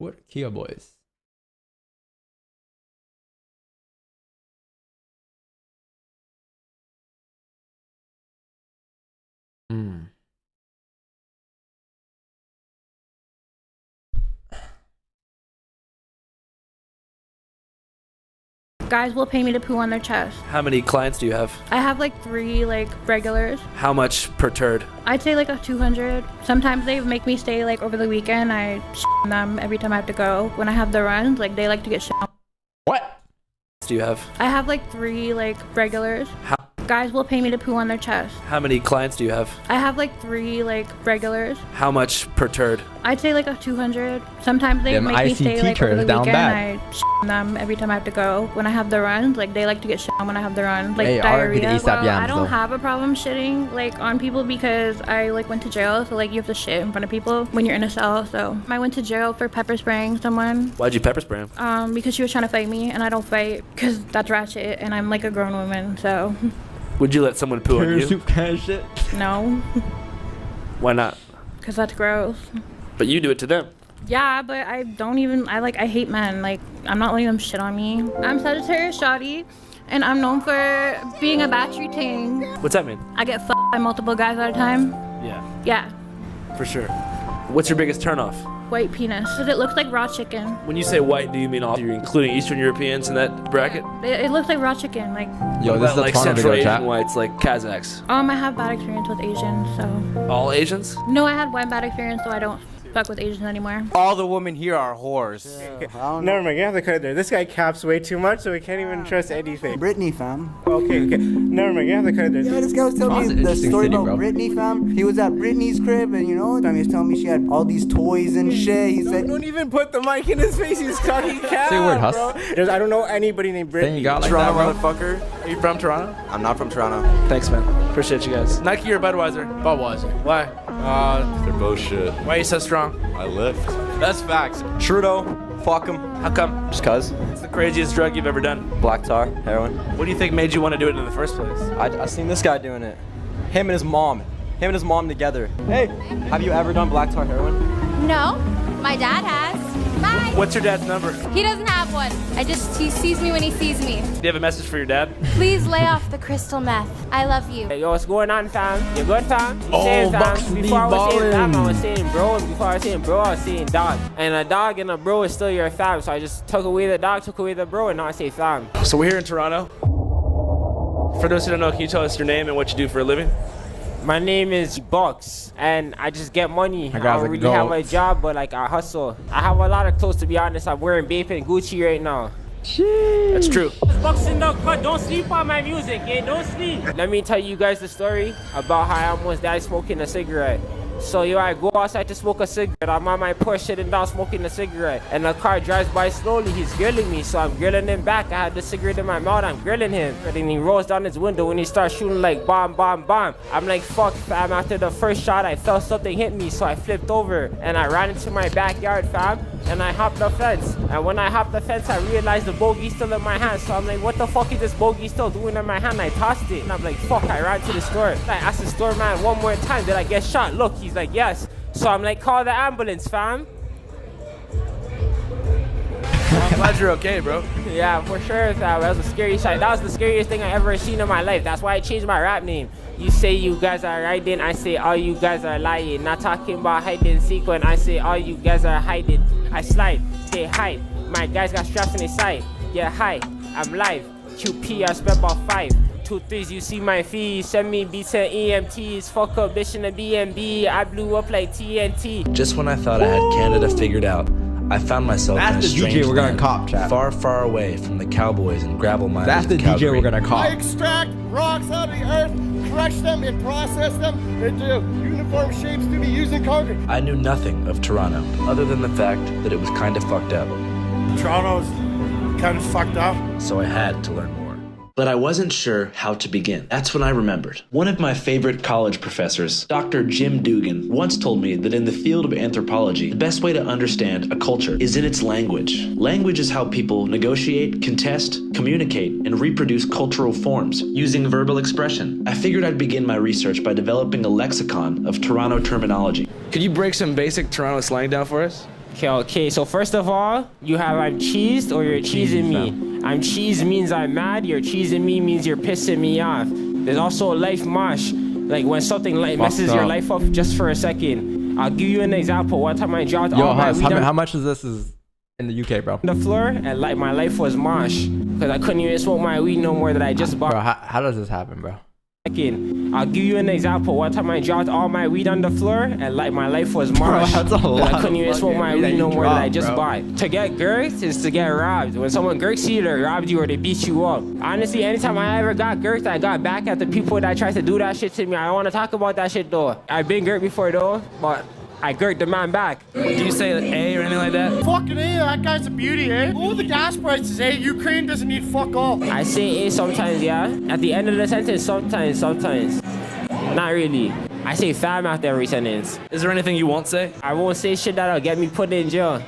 What Kia Boys? Guys will pay me to poo on their chest. How many clients do you have? I have like 3 like regulars. How much per turd? I'd say like a 200. Sometimes they make me stay like over the weekend. I on them every time I have to go. When I have the runs, like they like to get shit. What do you have? I have like 3 like regulars. Guys will pay me to poo on their chest. How many clients do you have? I have like 3 like regulars. How much per turd? I'd say like a 200. Sometimes they Them make me stay ICT like over the turds down weekend. bad. I on them every time I have to go. When I have the runs, like they like to get shit on when I have the runs, like Hey, R be the diarrhea. ASAP Well, yams, I don't though. have a problem shitting like on people because I like went to jail. So like you have to shit in front of people when you're in a cell. So I went to jail for pepper spraying someone. Why'd you pepper spray him? Because she was trying to fight me, and I don't fight because that's ratchet, and I'm like a grown woman. So Would you let someone poo on turd you? soup kind of shit? no, Why not? because that's gross. But you do it to them. Yeah, but I don't even, I hate men. Like, I'm not letting them shit on me. I'm Sagittarius Shawty, and I'm known for being a battery ting. What's that mean? I get fucked by multiple guys at a time. Yeah, Yeah, for sure. What's your biggest turnoff? white penis. Because it looks like raw chicken. When you say white, do you mean all? You're including Eastern Europeans in that bracket? It looks like raw chicken. Like, Yo, What this is about, a like Toronto Central video Asian chat. whites, like Kazakhs. I have bad experience with Asians, so. All Asians? No, I had one bad experience, so I don't fuck with Asians anymore. All the women here are whores. Never mind, you have to cut it there. This guy caps way too much, so we can't even trust anything. Britney, fam. Okay. Never mind, you have to cut it there. Yeah, this guy was telling Toronto's me an the interesting story city, about bro. Britney, fam. He was at Britney's crib, and you know, he was telling me she had all these toys and shit. He said, Don't even put the mic in his face, he's talking cap, Say a word, Huss. bro. I don't know anybody named Then you Britney. got like that, Toronto bro. motherfucker. Are you from Toronto? I'm not from Toronto. Thanks, man. Appreciate you guys. Nike or Budweiser? Budweiser. Why? They're both shit. Why are you so strong? I lift. That's facts. Trudeau, fuck him. How come? Just cuz. What's the craziest drug you've ever done? Black tar, heroin. What do you think made you want to do it in the first place? I seen this guy doing it. Him and his mom. Him and his mom together. Hey, have you ever done black tar heroin? No, my dad has. Bye. What's your dad's number? He doesn't have one. He sees me when he sees me. Do you have a message for your dad? Please lay off the crystal meth. I love you. Hey, yo, what's going on, fam? You good, fam? Oh, Saying, fam? Bucks be Before I was saying fam, I ballin'. was saying bro. And before I was saying bro, I was saying dog. And a dog and a bro is still your fam. So I just took away the dog, took away the bro, and now I say fam. So we're here in Toronto. For those who don't know, can you tell us your name and what you do for a living? My name is Bucks, and I just get money. I guy's don't a really have goat. a job, but like I hustle. I have a lot of clothes, to be honest. I'm wearing Bape and Gucci right now. That's true. Bucks in the cut. Don't sleep on my music, yeah? Don't sleep. Let me tell you guys the story about how I almost died smoking a cigarette. So yo, I go outside to smoke a cigarette. I'm on my porch sitting down smoking a cigarette, and the car drives by slowly. He's grilling me, so I'm grilling him back. I had the cigarette in my mouth. I'm grilling him, and then he rolls down his window and he starts shooting like bomb, bomb, bomb. I'm like, fuck, fam. After the first shot, I felt something hit me, so I flipped over and I ran into my backyard, fam. And I hopped the fence. And when I hopped the fence, I realized the bogey's still in my hand. So I'm like, what the fuck is this bogey still doing in my hand? I tossed it. And I'm like, fuck, I ran to the store. I asked the store man one more time, did I get shot? Look, he's like, yes. So I'm like, call the ambulance, fam. I'm glad you're okay, bro. Yeah, for sure, fam. That was a scary shot. That was the scariest thing I ever seen in my life. That's why I changed my rap name. You say you guys are riding, I say all you guys are lying. Not talking about hide and seek when I say all you guys are hiding. I slide, they hide. My guys got straps in their side. Yeah, hi, I'm live. QP, I spent about 5. 2 3s, you see my fees. Send me beats and EMTs. Fuck up, bitch in the BNB. I blew up like TNT. Just when I thought I had Canada figured out, I found myself in a That's the strange DJ we're gonna land, cop, chat. far, far away from the cowboys and gravel miners. That's the of DJ Calgary. we're gonna call. extract rocks out of the earth, crush them, and process them into uniform shapes to be used in concrete. I knew nothing of Toronto, other than the fact that it was kind of fucked up. Toronto's kind of fucked up. So I had to learn more. But I wasn't sure how to begin. That's when I remembered. One of my favorite college professors, Dr. Jim Dugan, once told me that in the field of anthropology, the best way to understand a culture is in its language. Language is how people negotiate, contest, communicate, and reproduce cultural forms using verbal expression. I figured I'd begin my research by developing a lexicon of Toronto terminology. Could you break some basic Toronto slang down for us? Okay. So first of all, you have I'm cheesed or you're cheesing me. I'm cheesed means I'm mad. You're cheesing me means you're pissing me off. There's also life mosh. Like when something like messes your life up just for a second. I'll give you an example. One time I dropped all my weed how much is this in the UK, bro? on the floor, and like my life was mosh because I couldn't even smoke my weed no more that I just bought. Bro, how does this happen, bro? I'll give you an example. One time I dropped all my weed on the floor, and like my life was mosh. That's a lot. I couldn't even smoke my weed no more that I just bro. bought. To get girked is to get robbed. When someone girks you, they robbed you or they beat you up. Honestly, anytime I ever got girked, I got back at the people that tried to do that shit to me. I don't want to talk about that shit though. I've been girked before though, but I girked the man back. Do you say A or anything like that? Fucking A, that guy's a beauty, eh? Oh, the gas prices, eh? Ukraine doesn't need fuck all. I say A sometimes, yeah. At the end of the sentence, sometimes. Not really. I say fam after every sentence. Is there anything you won't say? I won't say shit that'll get me put in jail.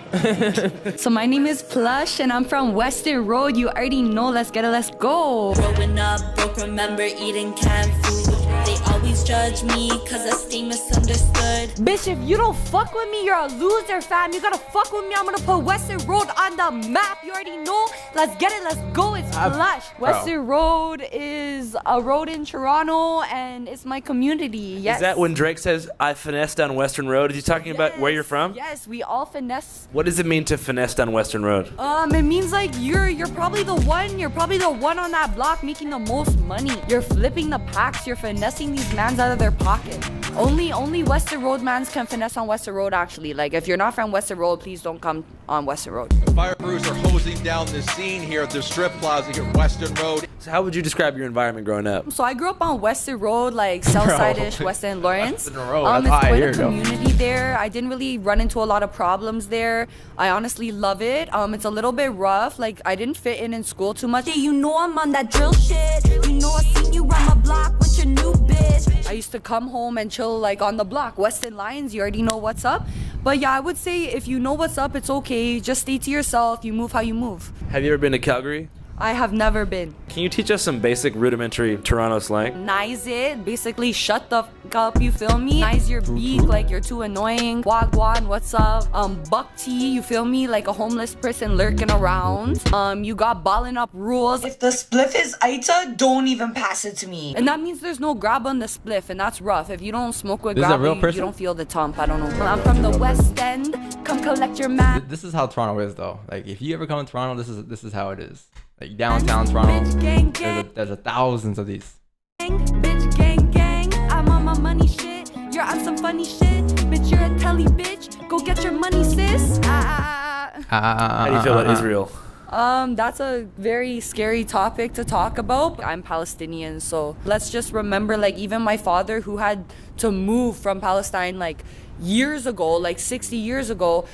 So my name is Plush and I'm from Western Road. You already know, let's get it, let's go. Growing up broke, remember eating canned food. They always judge me cause I stay misunderstood. Bitch, if you don't fuck with me, you're a loser, fam. You gotta fuck with me, I'm gonna put Western Road on the map. You already know, let's get it, let's go, it's Plush. Western Road is a road in Toronto and it's my community, yes. Is that when Drake says, I finessed down Western Road? Is he talking about where you're from? Yes, we all finesse. What does it mean to finesse down Western Road? It means like you're probably the one on that block making the most money. You're flipping the packs, you're finessing these mans out of their pocket. Only Western Road mans can finesse on Western Road actually. Like if you're not from Western Road, please don't come on Western Road. Fire crews are hosing down the scene here at the strip plaza here at Western Road. So how would you describe your environment growing up? So I grew up on Western Road, like Southside-ish, Western Lawrence. Western Road, It's quite a community there. I didn't really run into a lot of problems there. I honestly love it. It's a little bit rough. Like I didn't fit in school too much. Yeah, you know I'm on that drill shit. You know I seen you run my block with your new bitch. I used to come home and chill like on the block. Western Lions, you already know what's up. But yeah, I would say if you know what's up, it's okay. Just stay to yourself. You move how you move. Have you ever been to Calgary? I have never been. Can you teach us some basic rudimentary Toronto slang? Nice it. Basically, shut the f up, you feel me? Nice your beak, like you're too annoying. Wagwan, what's up? Buck tea, you feel me? Like a homeless person lurking around. You got ballin' up rules. If the spliff is Aita, don't even pass it to me. And that means there's no grab on the spliff, and that's rough. If you don't smoke with This is a grab, real you person? don't feel the tump. I don't know. I'm from the West End. Come collect your map. This is how Toronto is, though. Like, if you ever come to Toronto, this is how it is. Like downtown Toronto, Bitch, gang, gang. there's a thousands of these. Bitch, gang, gang. I'm on my money shit. You're on some funny shit. Bitch, you're a telly bitch. Go get your money, sis. How do you feel about Israel? That's a very scary topic to talk about. I'm Palestinian, so let's just remember, like, even my father who had to move from Palestine, like, years ago, like 60 years ago.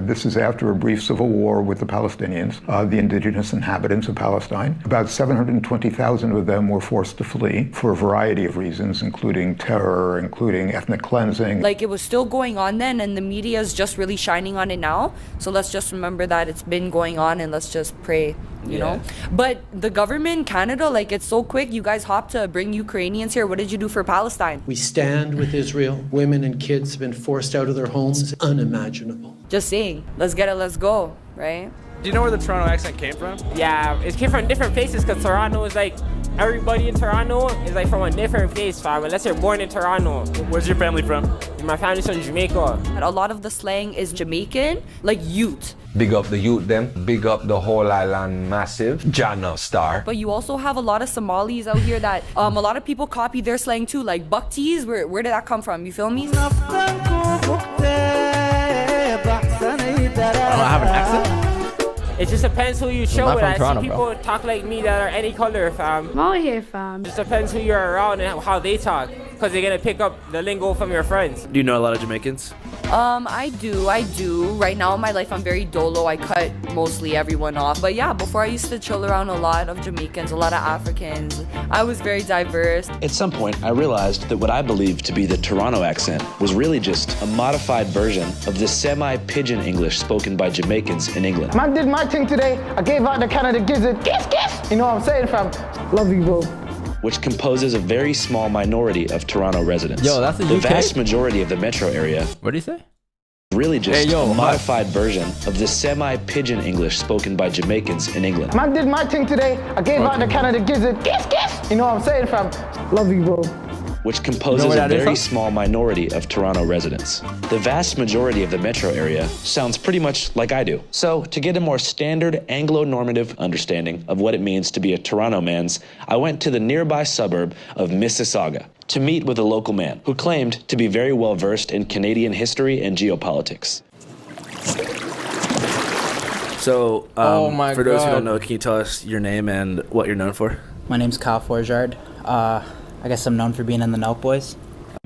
This is after a brief civil war with the Palestinians, the indigenous inhabitants of Palestine. About 720,000 of them were forced to flee for a variety of reasons, including terror, including ethnic cleansing. Like, it was still going on then, and the media is just really shining on it now. So let's just remember that it's been going on, and let's just pray, you know? But the government in Canada, like, it's so quick. You guys hopped to bring Ukrainians here. What did you do for Palestine? We stand with Israel. Women and kids have been forced out of their homes. Unimaginable. Just saying, let's get it, let's go, right? Do you know where the Toronto accent came from? Yeah, it came from different places because Toronto is like, everybody in Toronto is like from a different place, fam, unless you're born in Toronto. Where's your family from? My family's from Jamaica. A lot of the slang is Jamaican, like youth. Big up the youth them, big up the whole island massive, Jana Star. But you also have a lot of Somalis out here that a lot of people copy their slang too, like buck teas. Where did that come from? You feel me? I don't have an accent. It just depends who you chill not with. from I Toronto, see people bro. talk like me that are any color, fam. I'm out here, fam. Just depends who you're around and how they talk, because they're gonna pick up the lingo from your friends. Do you know a lot of Jamaicans? I do. Right now in my life, I'm very dolo. I cut mostly everyone off. But yeah, before I used to chill around a lot of Jamaicans, a lot of Africans. I was very diverse. At some point, I realized that what I believed to be the Toronto accent was really just a modified version of the semi-pidgin English spoken by Jamaicans in England. Man did my thing today. I gave out the Canada gizzard. Kiss, kiss. You know what I'm saying, fam? Love you, bro. Which composes a very small minority of Toronto residents. Yo, that's the The UK? vast majority of the metro area. What did he say? really just Hey, yo, a modified version of the semi-pidgin English spoken by Jamaicans in England. Man did my thing today. I gave out the Canada Gizzard. Kiss, kiss. You know what I'm saying, fam? Love you, bro. Which composes where a that is very from? small minority of Toronto residents. The vast majority of the metro area sounds pretty much like I do. So, to get a more standard Anglo-normative understanding of what it means to be a Toronto man's, I went to the nearby suburb of Mississauga to meet with a local man who claimed to be very well versed in Canadian history and geopolitics. So, Oh my for those who God. don't know, can you tell us your name and what you're known for? My name's Kyle Forjard. I guess I'm known for being in the Nelk Boys.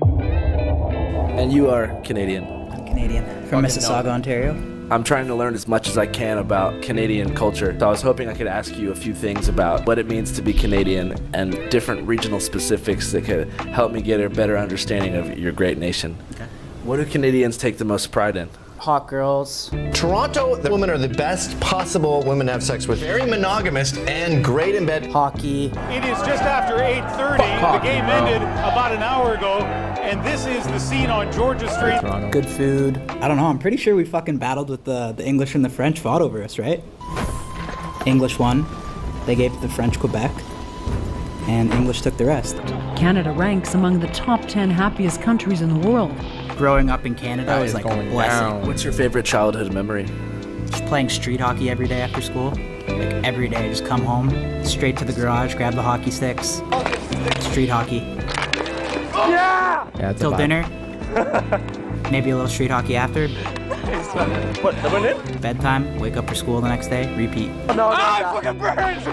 And you are Canadian. I'm Canadian. From Mississauga, Ontario. I'm trying to learn as much as I can about Canadian culture. So I was hoping I could ask you a few things about what it means to be Canadian and different regional specifics that could help me get a better understanding of your great nation. Okay. What do Canadians take the most pride in? Hot girls. Toronto, the women are the best possible women to have sex with. Very monogamous and great in bed. Hockey. It is just after 8:30. The game ended about an hour ago, and this is the scene on Georgia Street. Good food. I don't know. I'm pretty sure we fucking battled with the English and the French fought over us, right? English won. They gave the French Quebec. And English took the rest. Canada ranks among the top 10 happiest countries in the world. Growing up in Canada was like a blessing. What's your favorite childhood memory? Just playing street hockey every day after school. Like every day, just come home, straight to the garage, grab the hockey sticks, street hockey. Yeah, Till dinner. Maybe a little street hockey after. What, the one in? Bedtime, wake up for school the next day, repeat. No, fucking burns!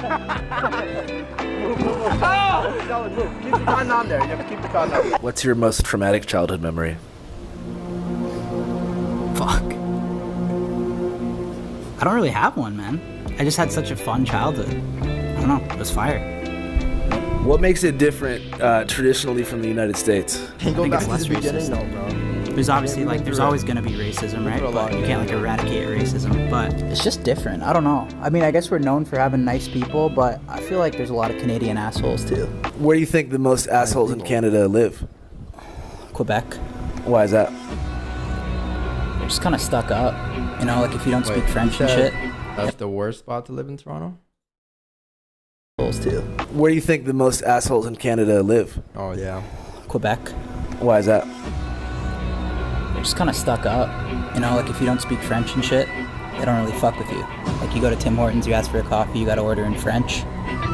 Keep the con on there. You have to keep the con on. What's your most traumatic childhood memory? Fuck. I don't really have one, man. I just had such a fun childhood. I don't know, it was fire. What makes it different traditionally from the United States? I think it's less racist. There's obviously there's always gonna be racism, right? But you can't eradicate racism. But it's just different. I don't know. I mean, I guess we're known for having nice people, but I feel like there's a lot of Canadian assholes too. Where do you think the most assholes in Canada live? Quebec. Why is that? They're just kind of stuck up. You know, like if you don't speak French and said shit. That's the worst spot to live in Toronto? Assholes too. Where do you think the most assholes in Canada live? Oh, yeah. Quebec. Why is that? They're just kind of stuck up. You know, like if you don't speak French and shit, they don't really fuck with you. Like you go to Tim Hortons, you ask for a coffee, you gotta order in French.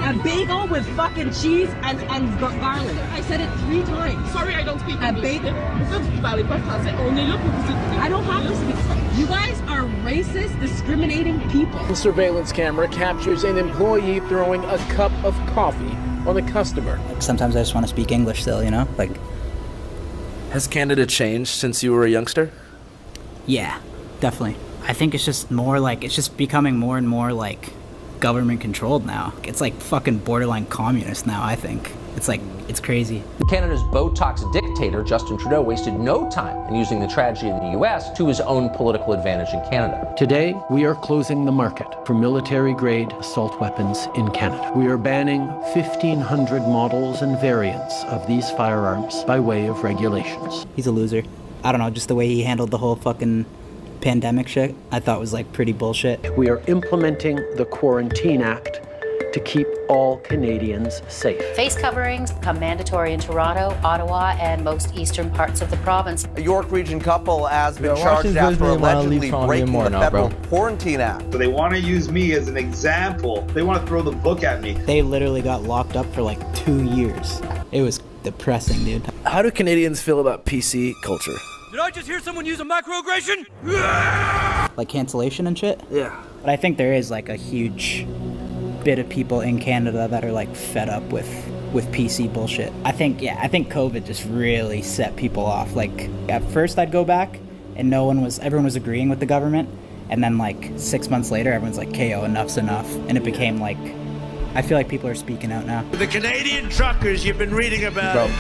A bagel with fucking cheese and garlic. I said it 3 times. Sorry, I don't speak English. A bagel. I don't have to speak French. You guys are racist, discriminating people. The surveillance camera captures an employee throwing a cup of coffee on a customer. Like sometimes I just want to speak English still, you know? Like, Has Canada changed since you were a youngster? yeah, definitely. I think it's just more like, it's just becoming more and more like government controlled now. It's like fucking borderline communist now, I think. It's like, it's crazy. Canada's Botox dictator, Justin Trudeau, wasted no time in using the tragedy in the US to his own political advantage in Canada. Today, we are closing the market for military-grade assault weapons in Canada. We are banning 1,500 models and variants of these firearms by way of regulations. He's a loser. I don't know, just the way he handled the whole fucking pandemic shit, I thought was like pretty bullshit. We are implementing the Quarantine Act to keep all Canadians safe. Face coverings become mandatory in Toronto, Ottawa, and most eastern parts of the province. A York Region couple has been Yo, charged Washington's after really wanna allegedly leave Toronto breaking more the now, federal bro. Quarantine Act. So they want to use me as an example. They want to throw the book at me. They literally got locked up for like 2 years. It was depressing, dude. How do Canadians feel about PC culture? Did I just hear someone use a macroaggression? Like cancellation and shit? Yeah. But I think there is like a huge bit of people in Canada that are like fed up with PC bullshit. I think COVID just really set people off. Like at first I'd go back and everyone was agreeing with the government, and then like 6 months later everyone's like, KO, enough's enough. And it became like, I feel like people are speaking out now. The Canadian truckers you've been reading about. Bro.